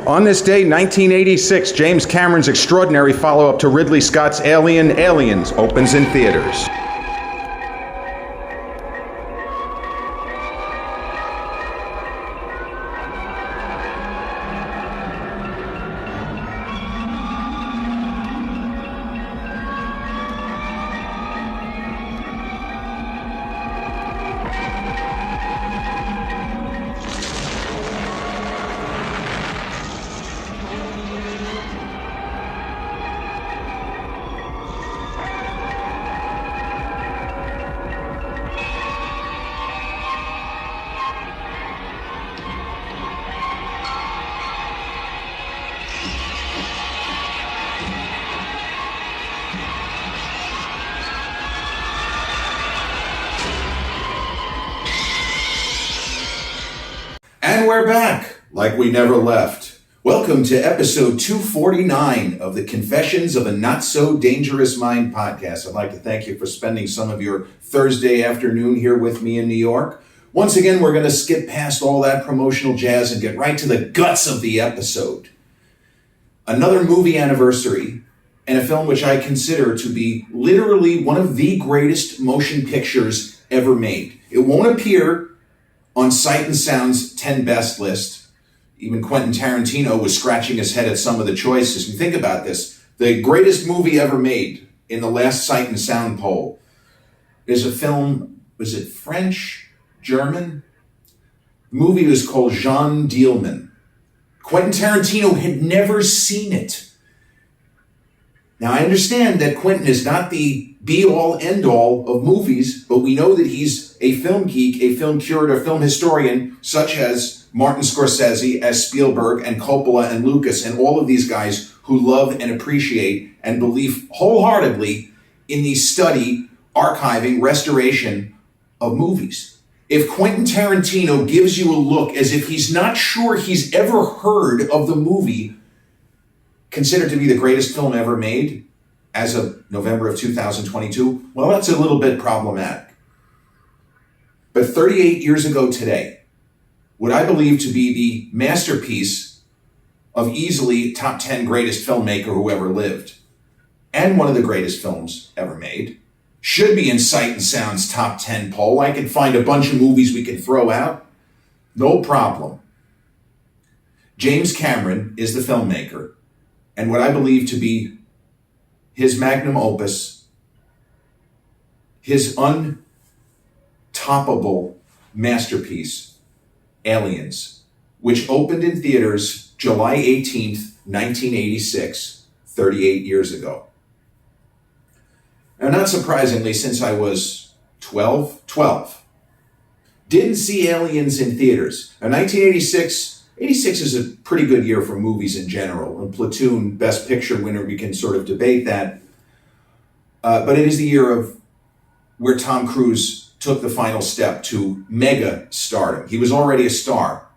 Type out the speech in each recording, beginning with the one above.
On this day, 1986, James Cameron's extraordinary follow-up to Ridley Scott's Alien, Aliens, opens in theaters. And we're back, like we never left. Welcome to episode 249 of the Confessions of a Not-So-Dangerous Mind podcast. I'd like to thank you for spending some of your Thursday afternoon here with me in New York. Once again, we're going to skip past all that promotional jazz and get right to the guts of the episode. Another movie anniversary, and a film which I consider to be literally one of the greatest motion pictures ever made. It won't appear on Sight and Sound's 10 best list. Even Quentin Tarantino was scratching his head at some of the choices. And think about this. The greatest movie ever made in the last Sight and Sound poll is a film, was it French, German? The movie was called Jean Dielman. Quentin Tarantino had never seen it. Now, I understand that Quentin is not the be-all, end-all of movies, but we know that he's a film geek, a film curator, film historian, such as Martin Scorsese, as Spielberg, and Coppola, and Lucas, and all of these guys who love and appreciate and believe wholeheartedly in the study, archiving, restoration of movies. If Quentin Tarantino gives you a look as if he's not sure he's ever heard of the movie considered to be the greatest film ever made as of November of 2022, well, that's a little bit problematic. But 38 years ago today, what I believe to be the masterpiece of easily top 10 greatest filmmaker who ever lived, and one of the greatest films ever made, should be in Sight and Sound's top 10 poll. I can find a bunch of movies we can throw out. No problem. James Cameron is the filmmaker, and what I believe to be his magnum opus, his untoppable masterpiece, Aliens, which opened in theaters July 18th, 1986, 38 years ago. Now, not surprisingly, since I was 12, didn't see Aliens in theaters. Now, 1986 is a pretty good year for movies in general. And Platoon, Best Picture winner, we can sort of debate that. But it is the year of where Tom Cruise took the final step to mega stardom. He was already a star.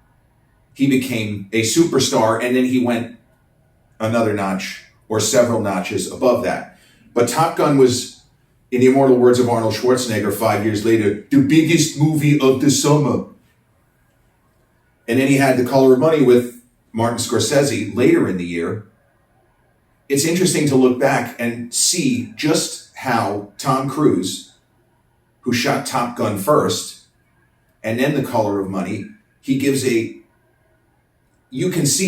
He became a superstar, and then he went another notch or several notches above that. But Top Gun was, in the immortal words of Arnold Schwarzenegger 5 years later, the biggest movie of the summer. And then he had The Color of Money with Martin Scorsese later in the year. It's interesting to look back and see just how Tom Cruise, who shot Top Gun first, and then The Color of Money, you can see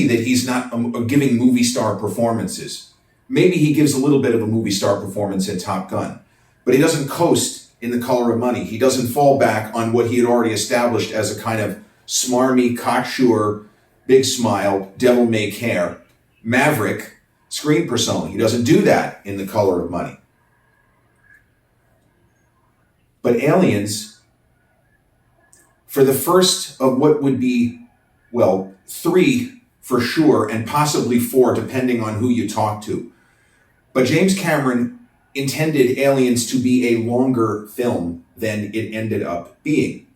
that he's not giving movie star performances. Maybe he gives a little bit of a movie star performance in Top Gun, but he doesn't coast in The Color of Money. He doesn't fall back on what he had already established as a kind of smarmy, cocksure, big smile, devil-may-care, maverick screen persona. He doesn't do that in The Color of Money. But Aliens, for the first of what would be, well, 3 for sure, and possibly 4, depending on who you talk to. But James Cameron intended Aliens to be a longer film than it ended up being.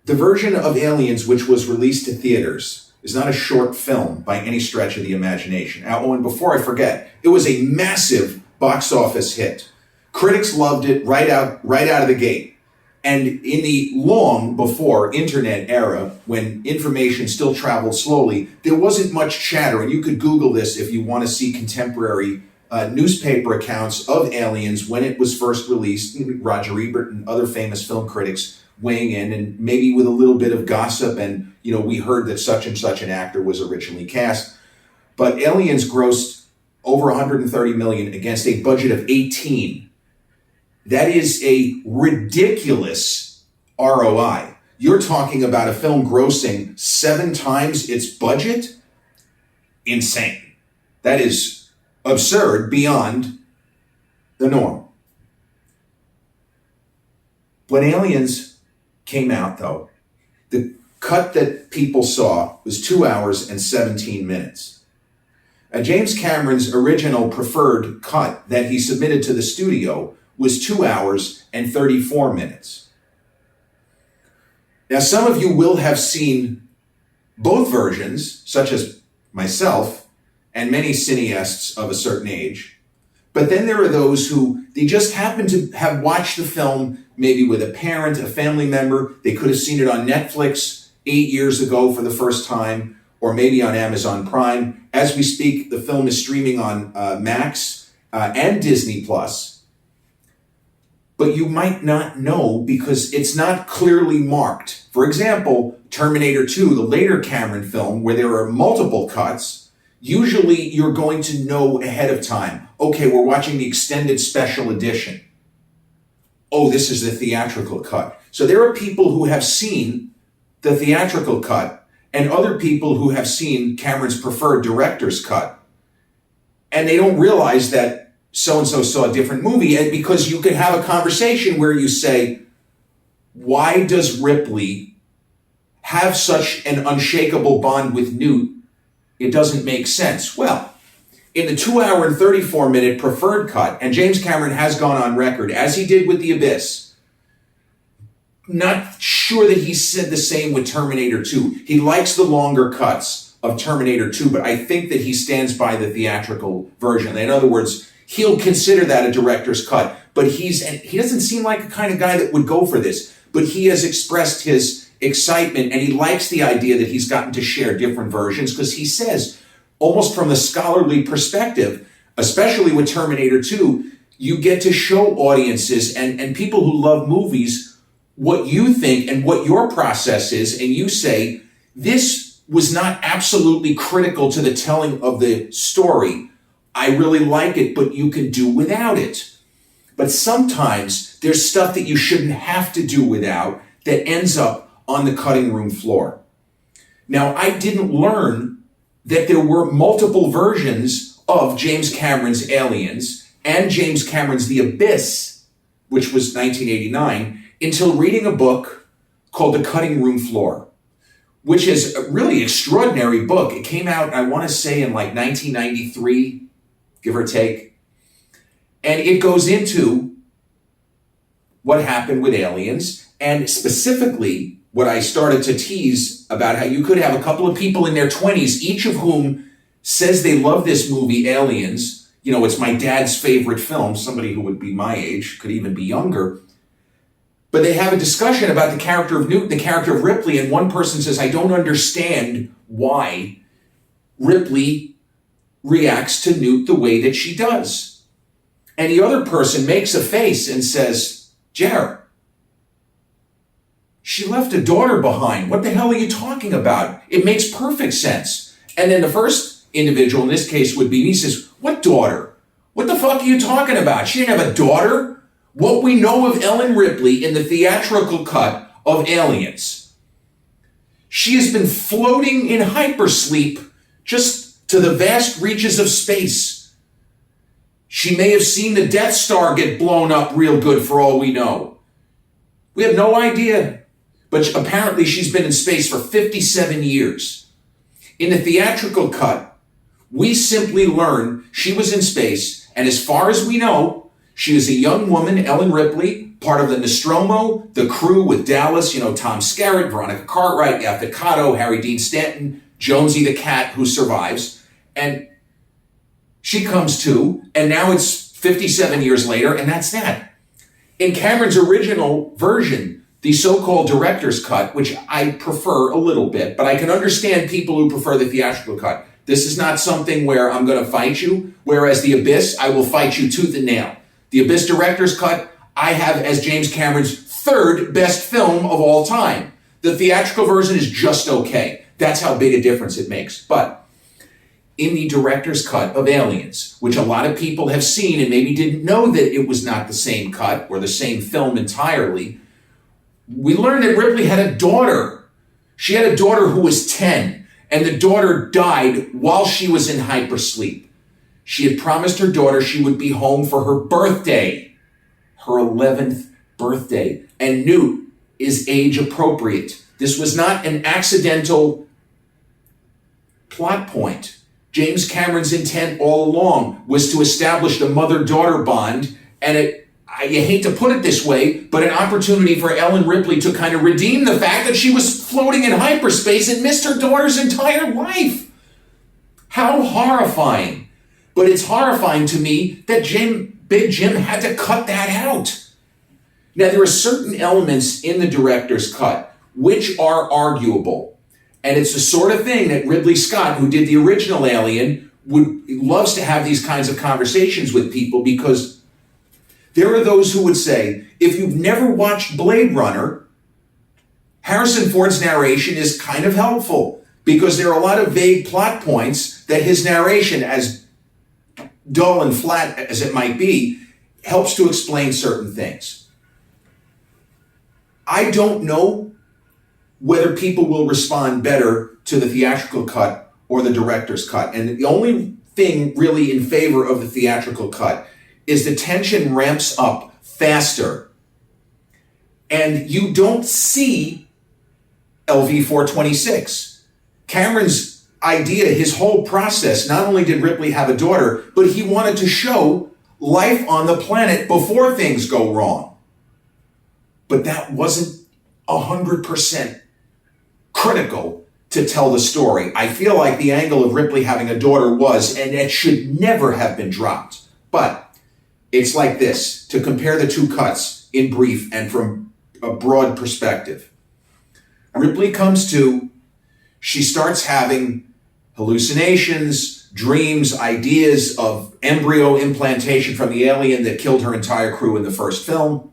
The version of Aliens which was released to theaters is not a short film by any stretch of the imagination. Oh, and before I forget, it was a massive box office hit. Critics loved it right out of the gate. And in the long before internet era, when information still traveled slowly, there wasn't much chatter. And you could Google this if you want to see contemporary newspaper accounts of Aliens when it was first released. Roger Ebert and other famous film critics weighing in, and maybe with a little bit of gossip. And, we heard that such and such an actor was originally cast. But Aliens grossed over 130 million against a budget of 18. That is a ridiculous ROI. You're talking about a film grossing 7 times its budget? Insane. That is absurd beyond the norm. When Aliens came out, though, the cut that people saw was 2 hours and 17 minutes. James Cameron's original preferred cut that he submitted to the studio was 2 hours and 34 minutes. Now, some of you will have seen both versions, such as myself and many cineasts of a certain age. But then there are those who, they just happen to have watched the film maybe with a parent, a family member. They could have seen it on Netflix 8 years ago for the first time, or maybe on Amazon Prime. As we speak, the film is streaming on Max and Disney Plus. But you might not know because it's not clearly marked. For example, Terminator 2, the later Cameron film, where there are multiple cuts, usually you're going to know ahead of time. Okay, we're watching the extended special edition. Oh, this is the theatrical cut. So there are people who have seen the theatrical cut and other people who have seen Cameron's preferred director's cut. And they don't realize that so-and-so saw a different movie, and because you could have a conversation where you say, why does Ripley have such an unshakable bond with Newt? It doesn't make sense. Well, in the 2 hour and 34 minute preferred cut, and James Cameron has gone on record, as he did with The Abyss, not sure that he said the same with Terminator 2. He likes the longer cuts of Terminator 2, but I think that he stands by the theatrical version. In other words, he'll consider that a director's cut, but he doesn't seem like the kind of guy that would go for this, but he has expressed his excitement, and he likes the idea that he's gotten to share different versions, because he says, almost from the scholarly perspective, especially with Terminator 2, you get to show audiences and people who love movies what you think and what your process is, and you say, this was not absolutely critical to the telling of the story. I really like it, but you can do without it. But sometimes there's stuff that you shouldn't have to do without that ends up on the cutting room floor. Now, I didn't learn that there were multiple versions of James Cameron's Aliens and James Cameron's The Abyss, which was 1989, until reading a book called The Cutting Room Floor, which is a really extraordinary book. It came out, I want to say, in like 1993, give or take. And it goes into what happened with Aliens, and specifically what I started to tease about how you could have a couple of people in their 20s, each of whom says they love this movie, Aliens. It's my dad's favorite film. Somebody who would be my age, could even be younger. But they have a discussion about the character of Newt, the character of Ripley, and one person says, I don't understand why Ripley reacts to Newt the way that she does. And the other person makes a face and says, Jer, she left a daughter behind. What the hell are you talking about? It makes perfect sense. And then the first individual, in this case would be me, says, what daughter? What the fuck are you talking about? She didn't have a daughter. What we know of Ellen Ripley in the theatrical cut of Aliens, she has been floating in hypersleep just to the vast reaches of space. She may have seen the Death Star get blown up real good for all we know. We have no idea. But apparently she's been in space for 57 years. In the theatrical cut, we simply learn she was in space, and as far as we know, she is a young woman, Ellen Ripley, part of the Nostromo, the crew with Dallas, Tom Skerritt, Veronica Cartwright, Yaphet, Harry Dean Stanton, Jonesy the cat who survives. And she comes to, and now it's 57 years later, and that's that. In Cameron's original version, the so-called director's cut, which I prefer a little bit, but I can understand people who prefer the theatrical cut. This is not something where I'm going to fight you, whereas The Abyss, I will fight you tooth and nail. The Abyss director's cut, I have as James Cameron's third best film of all time. The theatrical version is just okay. That's how big a difference it makes. But in the director's cut of Aliens, which a lot of people have seen and maybe didn't know that it was not the same cut or the same film entirely, we learned that Ripley had a daughter. She had a daughter who was 10, and the daughter died while she was in hypersleep. She had promised her daughter she would be home for her birthday, her 11th birthday, and Newt is age appropriate. This was not an accidental plot point. James Cameron's intent all along was to establish the mother-daughter bond, and you hate to put it this way, but an opportunity for Ellen Ripley to kind of redeem the fact that she was floating in hyperspace and missed her daughter's entire life. How horrifying. But it's horrifying to me that Big Jim had to cut that out. Now, there are certain elements in the director's cut which are arguable. And it's the sort of thing that Ridley Scott, who did the original Alien, loves to have these kinds of conversations with people, because there are those who would say, if you've never watched Blade Runner, Harrison Ford's narration is kind of helpful, because there are a lot of vague plot points that his narration, as dull and flat as it might be, helps to explain certain things. I don't know whether people will respond better to the theatrical cut or the director's cut. And the only thing really in favor of the theatrical cut is the tension ramps up faster. And you don't see LV 426. Cameron's idea, his whole process, not only did Ripley have a daughter, but he wanted to show life on the planet before things go wrong. But that wasn't 100% critical to tell the story. I feel like the angle of Ripley having a daughter was, and it should never have been dropped. But it's like this, to compare the two cuts in brief and from a broad perspective. Ripley comes to, she starts having hallucinations, dreams, ideas of embryo implantation from the alien that killed her entire crew in the first film.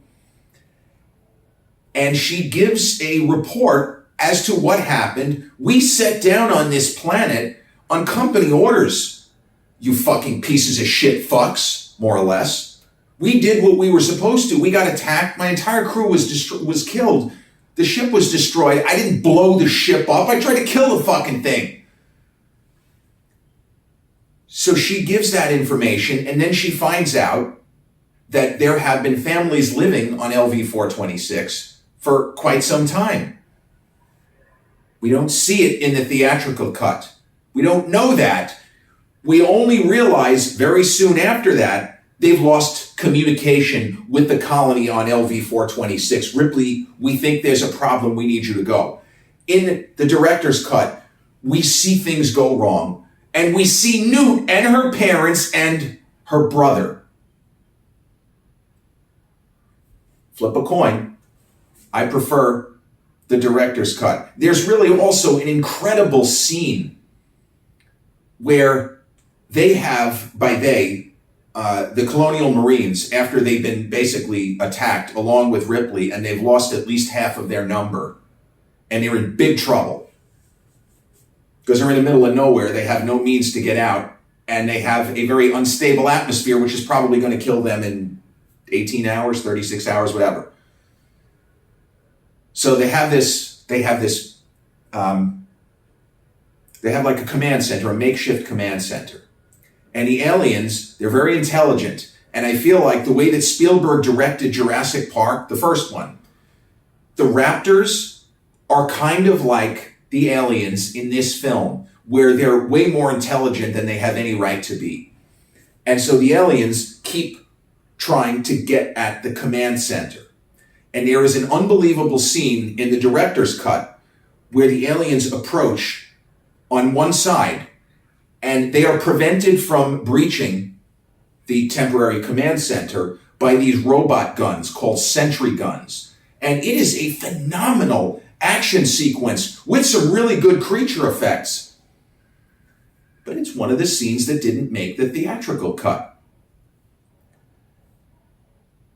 And she gives a report as to what happened. We set down on this planet on company orders, you fucking pieces of shit fucks, more or less. We did what we were supposed to. We got attacked. My entire crew was killed. The ship was destroyed. I didn't blow the ship up. I tried to kill the fucking thing. So she gives that information, and then she finds out that there have been families living on LV 426 for quite some time. We don't see it in the theatrical cut. We don't know that. We only realize very soon after that they've lost communication with the colony on LV 426. Ripley, we think there's a problem. We need you to go. In the director's cut, we see things go wrong, and we see Newt and her parents and her brother. Flip a coin. I prefer the director's cut. There's really also an incredible scene where they have, the colonial Marines, after they've been basically attacked along with Ripley, and they've lost at least half of their number, and they're in big trouble because they're in the middle of nowhere. They have no means to get out, and they have a very unstable atmosphere, which is probably going to kill them in 18 hours, 36 hours, whatever. So they have like a command center, a makeshift command center. And the aliens, they're very intelligent. And I feel like the way that Spielberg directed Jurassic Park, the first one, the raptors are kind of like the aliens in this film, where they're way more intelligent than they have any right to be. And so the aliens keep trying to get at the command center. And there is an unbelievable scene in the director's cut where the aliens approach on one side, and they are prevented from breaching the temporary command center by these robot guns called sentry guns. And it is a phenomenal action sequence with some really good creature effects. But it's one of the scenes that didn't make the theatrical cut.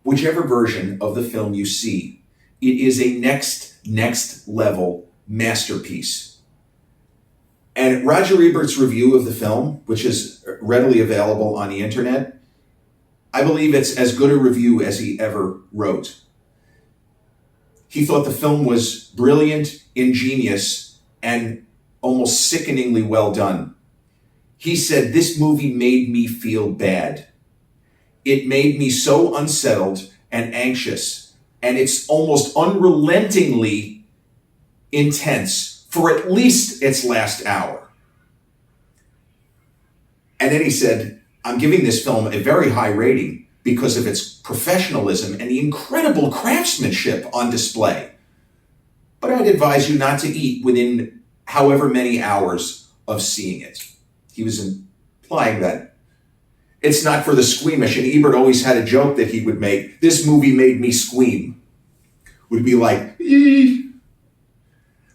Whichever version of the film you see, it is a next level masterpiece. And Roger Ebert's review of the film, which is readily available on the internet, I believe it's as good a review as he ever wrote. He thought the film was brilliant, ingenious, and almost sickeningly well done. He said, "This movie made me feel bad. It made me so unsettled and anxious, and it's almost unrelentingly intense for at least its last hour." And then he said, "I'm giving this film a very high rating because of its professionalism and the incredible craftsmanship on display. But I'd advise you not to eat within however many hours of seeing it." He was implying that it's not for the squeamish, and Ebert always had a joke that he would make. "This movie made me squeam." Would be like, "Ee."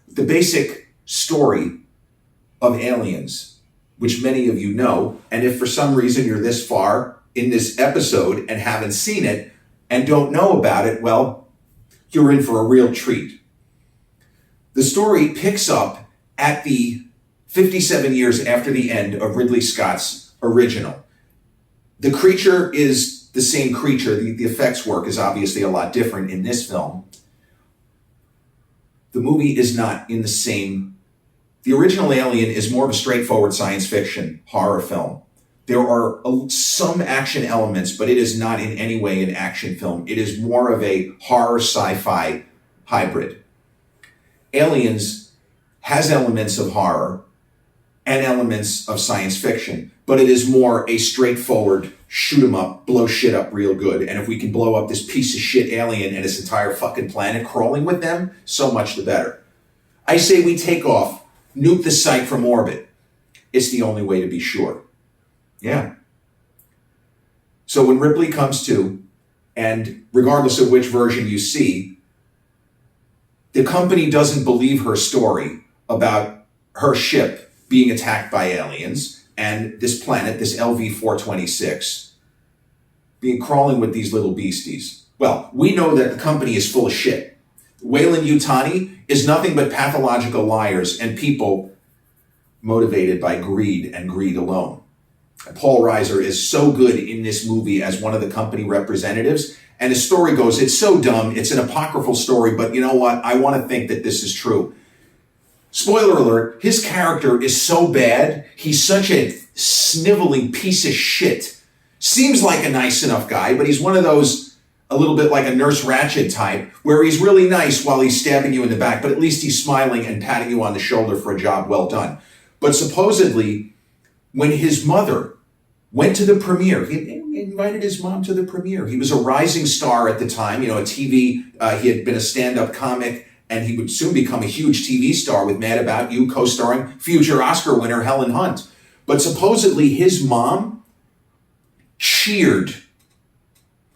The basic story of Aliens, which many of you know, and if for some reason you're this far in this episode and haven't seen it and don't know about it, well, you're in for a real treat. The story picks up at the 57 years after the end of Ridley Scott's original. The creature is the same creature. The effects work is obviously a lot different in this film. The movie is not in the same. The original Alien is more of a straightforward science fiction horror film. There are some action elements, but it is not in any way an action film. It is more of a horror sci-fi hybrid. Aliens has elements of horror and elements of science fiction, but it is more a straightforward shoot 'em up, blow shit up real good. And if we can blow up this piece of shit alien and its entire fucking planet crawling with them, so much the better. I say we take off, nuke the site from orbit. It's the only way to be sure. Yeah. So when Ripley comes to, and regardless of which version you see, the company doesn't believe her story about her ship being attacked by aliens and this planet, this LV-426, being crawling with these little beasties. Well, we know that the company is full of shit. Weyland-Yutani is nothing but pathological liars and people motivated by greed and greed alone. Paul Reiser is so good in this movie as one of the company representatives. And the story goes, it's so dumb, it's an apocryphal story, but you know what? I want to think that this is true. Spoiler alert, his character is so bad, he's such a sniveling piece of shit. Seems like a nice enough guy, but he's one of those, a little bit like a Nurse Ratched type, where he's really nice while he's stabbing you in the back, but at least he's smiling and patting you on the shoulder for a job well done. But supposedly, when his mother went to the premiere, he invited his mom to the premiere. He was a rising star at the time, a TV, he had been a stand-up comic, and he would soon become a huge TV star with Mad About You, co-starring future Oscar winner Helen Hunt. But supposedly his mom cheered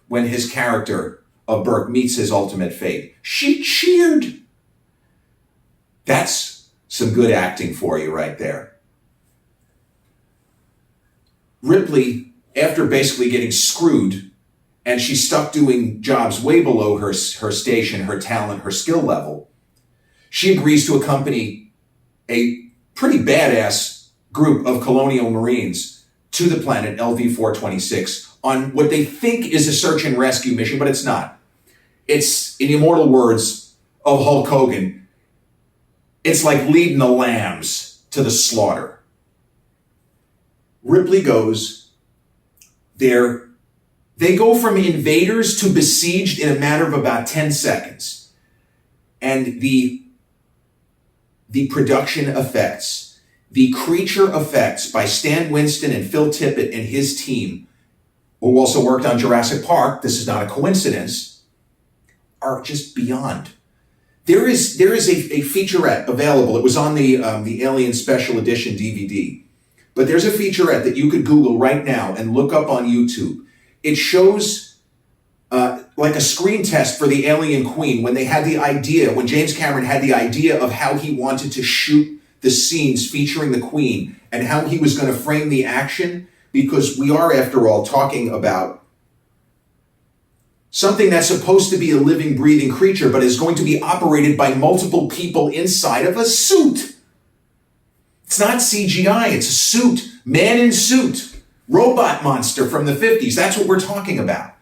when his character of Burke meets his ultimate fate. She cheered. That's some good acting for you right there. Ripley, after basically getting screwed, and she's stuck doing jobs way below her station, her talent, her skill level, she agrees to accompany a pretty badass group of colonial Marines to the planet LV-426 on what they think is a search and rescue mission, but it's not. It's, in the immortal words of Hulk Hogan, it's like leading the lambs to the slaughter. Ripley goes there. They go from invaders to besieged in a matter of about 10 seconds. And the production effects, the creature effects by Stan Winston and Phil Tippett and his team, who also worked on Jurassic Park, this is not a coincidence, are just beyond. There is a featurette available. It was on the Alien Special Edition DVD. But there's a featurette that you could Google right now and look up on YouTube. It shows like a screen test for the Alien Queen when when James Cameron had the idea of how he wanted to shoot the scenes featuring the Queen and how he was going to frame the action, because we are, after all, talking about something that's supposed to be a living, breathing creature, but is going to be operated by multiple people inside of a suit. It's not CGI, it's a suit. Man in suit. Robot monster from the 50s. That's what we're talking about.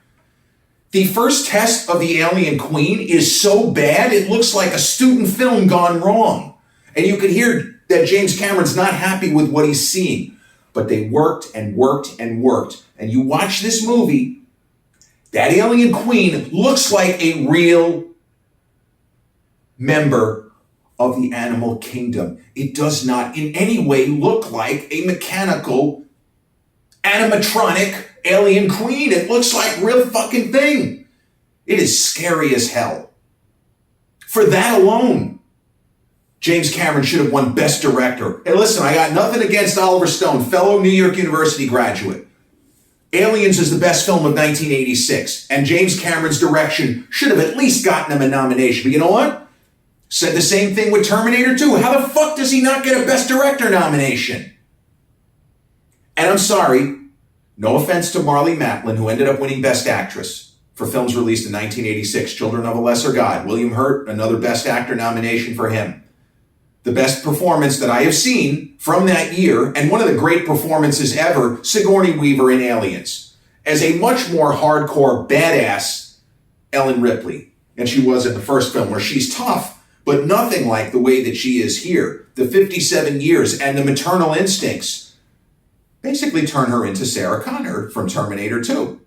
The first test of the Alien Queen is so bad, it looks like a student film gone wrong. And you can hear that James Cameron's not happy with what he's seeing. But they worked and worked and worked. And you watch this movie, that Alien Queen looks like a real member of the animal kingdom. It does not in any way look like a mechanical, animatronic Alien Queen. It looks like a real fucking thing. It is scary as hell. For that alone, James Cameron should have won Best Director. Hey, listen, I got nothing against Oliver Stone, fellow New York University graduate. Aliens is the best film of 1986, and James Cameron's direction should have at least gotten him a nomination. But you know what? Said the same thing with Terminator 2. How the fuck does he not get a Best Director nomination? And I'm sorry, no offense to Marlee Matlin, who ended up winning Best Actress for films released in 1986, Children of a Lesser God. William Hurt, another Best Actor nomination for him. The best performance that I have seen from that year, and one of the great performances ever, Sigourney Weaver in Aliens, as a much more hardcore, badass Ellen Ripley than she was in the first film, where she's tough, but nothing like the way that she is here. The 57 years and the maternal instincts basically turn her into Sarah Connor from Terminator 2.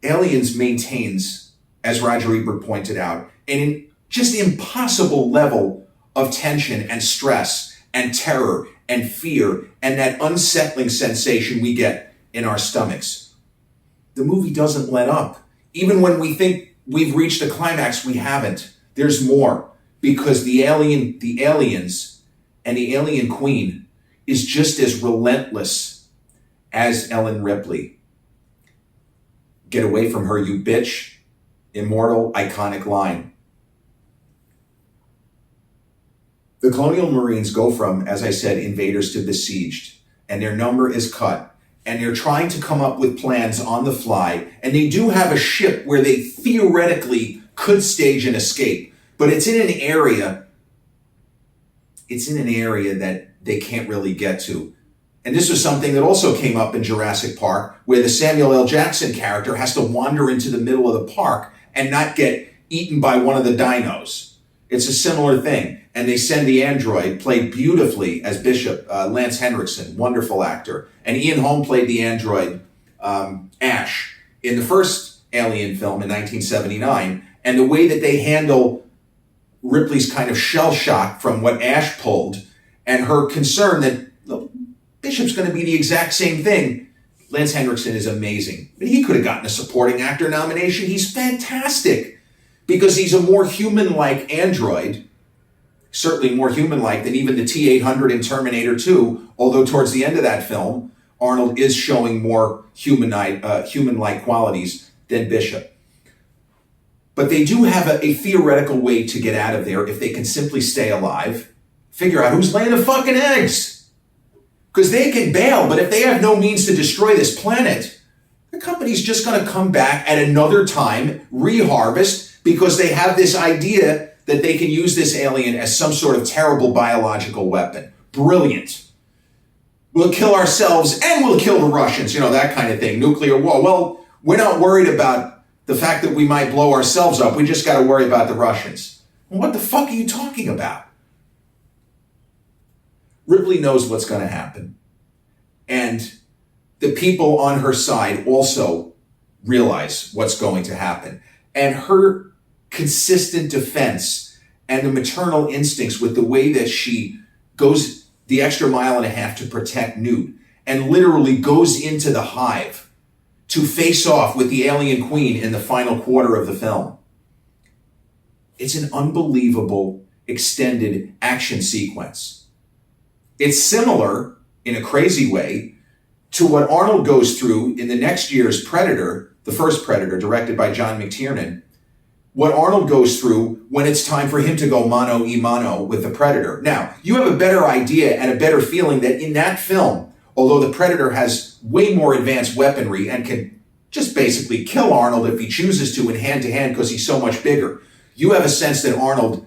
Aliens maintains, as Roger Ebert pointed out, an just impossible level of tension and stress and terror and fear and that unsettling sensation we get in our stomachs. The movie doesn't let up. Even when we think we've reached a climax, we haven't. There's more, because the aliens and the Alien Queen is just as relentless as Ellen Ripley. Get away from her, you bitch. Immortal, iconic line. The Colonial Marines go from, as I said, invaders to besieged, and their number is cut, and they're trying to come up with plans on the fly, and they do have a ship where they theoretically could stage an escape, but it's in an area that they can't really get to. And this was something that also came up in Jurassic Park, where the Samuel L. Jackson character has to wander into the middle of the park and not get eaten by one of the dinos. It's a similar thing. And they send the android, played beautifully as Bishop, Lance Henriksen, wonderful actor. And Ian Holm played the android, Ash, in the first Alien film in 1979. And the way that they handle Ripley's kind of shell shock from what Ash pulled, and her concern that Bishop's going to be the exact same thing. Lance Henriksen is amazing. But he could have gotten a supporting actor nomination. He's fantastic because he's a more human-like android, certainly more human-like than even the T-800 in Terminator 2, although towards the end of that film, Arnold is showing more human-like qualities than Bishop. But they do have a theoretical way to get out of there if they can simply stay alive, figure out who's laying the fucking eggs. Because they can bail, but if they have no means to destroy this planet, the company's just going to come back at another time, reharvest, because they have this idea that they can use this alien as some sort of terrible biological weapon. Brilliant. We'll kill ourselves and we'll kill the Russians, that kind of thing. Nuclear war. Well, we're not worried about the fact that we might blow ourselves up. We just got to worry about the Russians. Well, what the fuck are you talking about? Ripley knows what's going to happen. And the people on her side also realize what's going to happen. And her consistent defense and the maternal instincts with the way that she goes the extra mile and a half to protect Newt and literally goes into the hive to face off with the Alien Queen in the final quarter of the film. It's an unbelievable extended action sequence. It's similar, in a crazy way, to what Arnold goes through in the next year's Predator, the first Predator, directed by John McTiernan, what Arnold goes through when it's time for him to go mano a mano with the Predator. Now, you have a better idea and a better feeling that in that film, although the Predator has way more advanced weaponry and can just basically kill Arnold if he chooses to in hand-to-hand because he's so much bigger, you have a sense that Arnold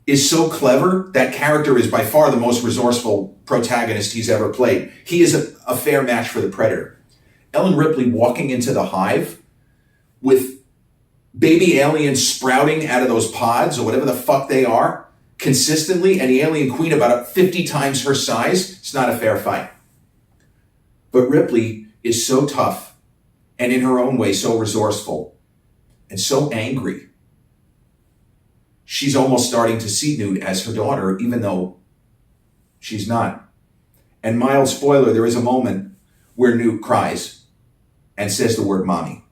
is so clever. That character is by far the most resourceful protagonist he's ever played. He is a fair match for the Predator. Ellen Ripley walking into the hive with baby aliens sprouting out of those pods or whatever the fuck they are consistently, and the alien queen about 50 times her size, it's not a fair fight. But Ripley is so tough and in her own way so resourceful and so angry. She's almost starting to see Newt as her daughter, even though she's not. And mild spoiler, there is a moment where Newt cries and says the word mommy.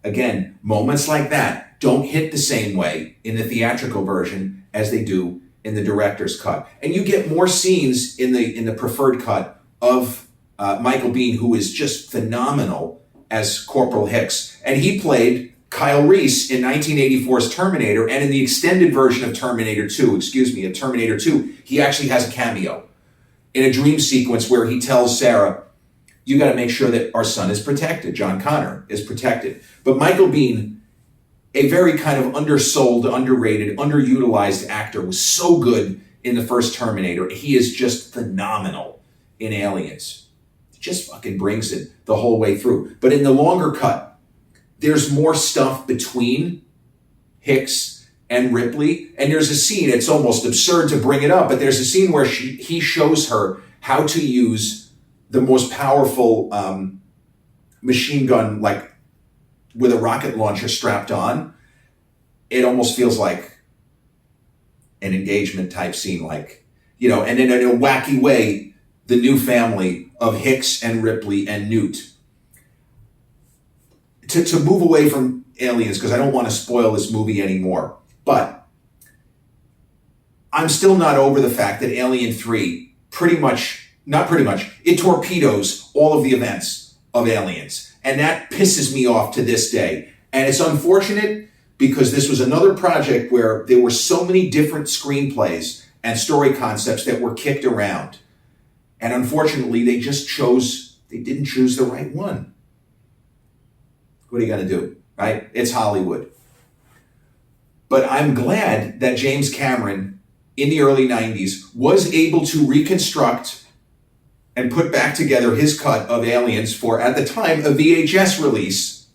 Again, moments like that don't hit the same way in the theatrical version as they do in the director's cut. And you get more scenes in the preferred cut of Michael Biehn, who is just phenomenal as Corporal Hicks. And he played Kyle Reese in 1984's Terminator, and in the extended version of Terminator 2, he actually has a cameo in a dream sequence where he tells Sarah, you got to make sure that our son is protected. John Connor is protected. But Michael Biehn, a very kind of undersold, underrated, underutilized actor, was so good in the first Terminator. He is just phenomenal in Aliens. He just fucking brings it the whole way through. But in the longer cut, there's more stuff between Hicks and Ripley. And there's a scene, it's almost absurd to bring it up, but there's a scene where he shows her how to use the most powerful machine gun, like with a rocket launcher strapped on. It almost feels like an engagement type scene, like, you know, and in a wacky way, the new family of Hicks and Ripley and Newt. To move away from Aliens, because I don't want to spoil this movie anymore, but I'm still not over the fact that Alien 3 it torpedoes all of the events of Aliens. And that pisses me off to this day. And it's unfortunate because this was another project where there were so many different screenplays and story concepts that were kicked around. And unfortunately, they didn't choose the right one. What are you going to do, right? It's Hollywood. But I'm glad that James Cameron, in the early 90s, was able to reconstruct and put back together his cut of Aliens for, at the time, a VHS release,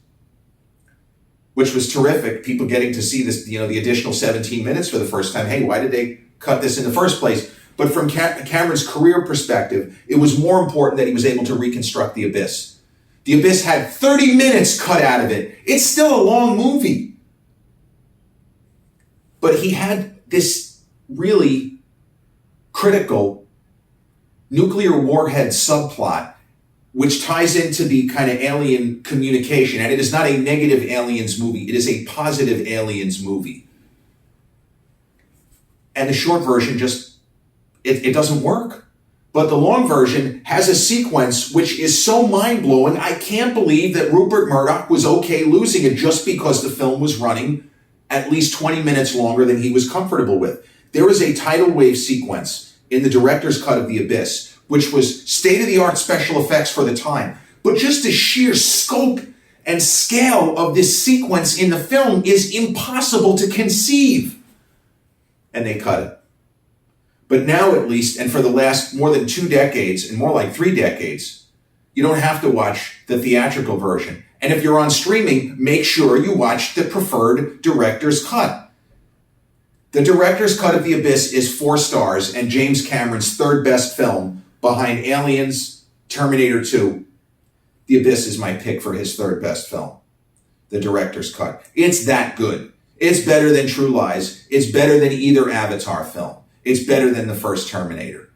which was terrific. People getting to see this, the additional 17 minutes for the first time. Hey, why did they cut this in the first place? But from Cameron's career perspective, it was more important that he was able to reconstruct The Abyss. The Abyss had 30 minutes cut out of it. It's still a long movie. But he had this really critical nuclear warhead subplot, which ties into the kind of alien communication. And it is not a negative Aliens movie. It is a positive Aliens movie. And the short version it doesn't work. But the long version has a sequence which is so mind-blowing, I can't believe that Rupert Murdoch was okay losing it just because the film was running at least 20 minutes longer than he was comfortable with. There is a tidal wave sequence in the director's cut of The Abyss, which was state-of-the-art special effects for the time. But just the sheer scope and scale of this sequence in the film is impossible to conceive. And they cut it. But now at least, and for the last more than 2 decades, and more like 3 decades, you don't have to watch the theatrical version. And if you're on streaming, make sure you watch the preferred director's cut. The director's cut of The Abyss is 4 stars and James Cameron's third best film behind Aliens, Terminator 2. The Abyss is my pick for his third best film, the director's cut. It's that good. It's better than True Lies. It's better than either Avatar film. It's better than the first Terminator.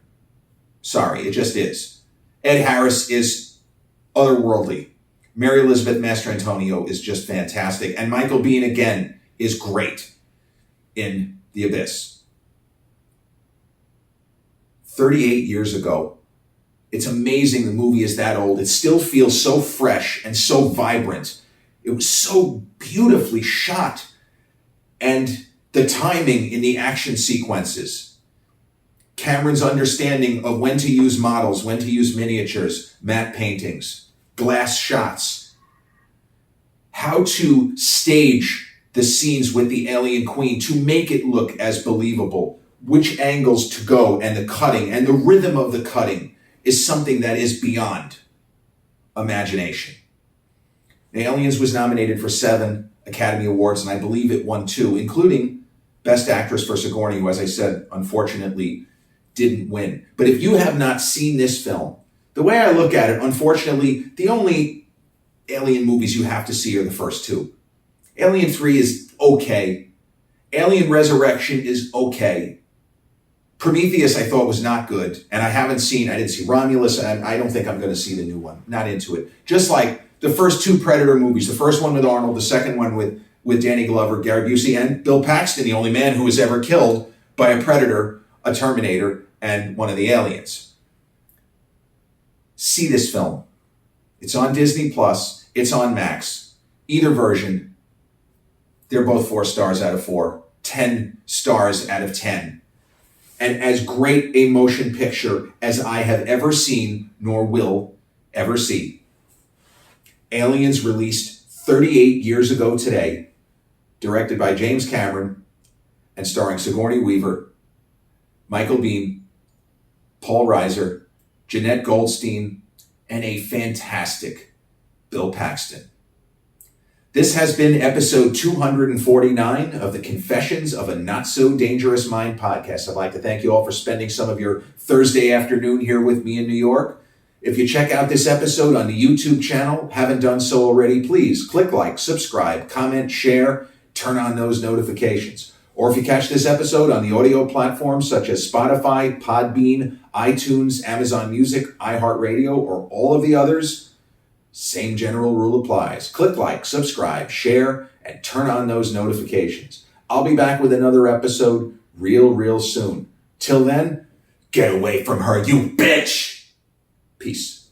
Sorry, it just is. Ed Harris is otherworldly. Mary Elizabeth Mastrantonio is just fantastic. And Michael Biehn, again, is great in The Abyss. 38 years ago, It's amazing the movie is that old. It still feels so fresh and so vibrant. It was so beautifully shot. And the timing in the action sequences, Cameron's understanding of when to use models, when to use miniatures, matte paintings, glass shots, how to stage the scenes with the alien queen to make it look as believable, which angles to go, and the cutting and the rhythm of the cutting is something that is beyond imagination. Aliens was nominated for 7 Academy Awards, and I believe it won 2, including Best Actress for Sigourney, who, as I said, unfortunately didn't win. But if you have not seen this film, the way I look at it, unfortunately, the only Alien movies you have to see are the first 2. Alien 3 is okay. Alien Resurrection is okay. Prometheus I thought was not good, and I didn't see Romulus, and I don't think I'm going to see the new one. Not into it. Just like the first 2 Predator movies, the first one with Arnold, the second one with Danny Glover, Gary Busey, and Bill Paxton, the only man who was ever killed by a Predator, a Terminator, and one of the aliens. See this film. It's on Disney+. It's on Max. Either version, they're both 4 stars out of 4, 10 stars out of 10. And as great a motion picture as I have ever seen, nor will ever see. Aliens, released 38 years ago today, directed by James Cameron and starring Sigourney Weaver, Michael Biehn, Paul Reiser, Jeanette Goldstein, and a fantastic Bill Paxton. This has been episode 249 of the Confessions of a Not So Dangerous Mind podcast. I'd like to thank you all for spending some of your Thursday afternoon here with me in New York. If you check out this episode on the YouTube channel, haven't done so already, please click like, subscribe, comment, share, turn on those notifications. Or if you catch this episode on the audio platforms such as Spotify, Podbean, iTunes, Amazon Music, iHeartRadio, or all of the others, same general rule applies. Click like, subscribe, share, and turn on those notifications. I'll be back with another episode real soon. Till then, get away from her, you bitch! Peace.